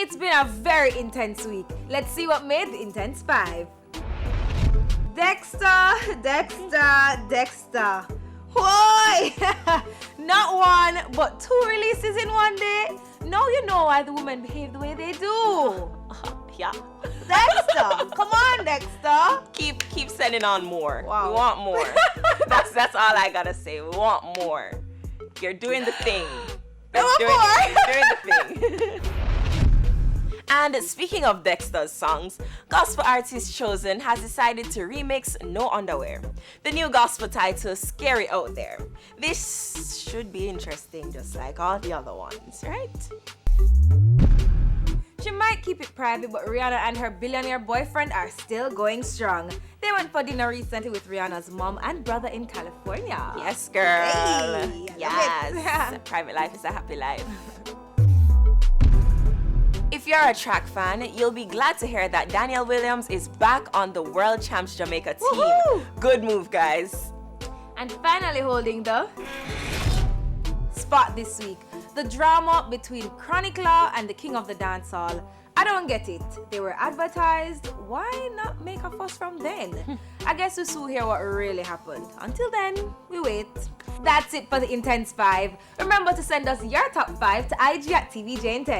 It's been a very intense week. Let's see what made the Intense 5. Dexter. Whoa! Not one, but 2 releases in one day. Now you know why the women behave the way they do. Yeah. Dexter, come on, Dexter. Keep sending on more. Wow. We want more. That's all I gotta say. We want more. You're doing the thing. You're doing the thing. And speaking of Dexter's songs, gospel artist Chosen has decided to remix No Underwear. The new gospel title, Scary Out There. This should be interesting just like all the other ones, right? She might keep it private, but Rihanna and her billionaire boyfriend are still going strong. They went for dinner recently with Rihanna's mom and brother in California. Yes, girl. Hey, yes. Private life is a happy life. If you're a track fan, you'll be glad to hear that Daniel Williams is back on the World Champs Jamaica team. Woohoo! Good move, guys. And finally holding the spot this week, the drama between Chronic Law and the King of the Dancehall. I don't get it. They were advertised. Why not make a fuss from then? I guess we'll soon hear what really happened. Until then, we wait. That's it for the Intense 5. Remember to send us your top 5 to IG at TVJ Intense.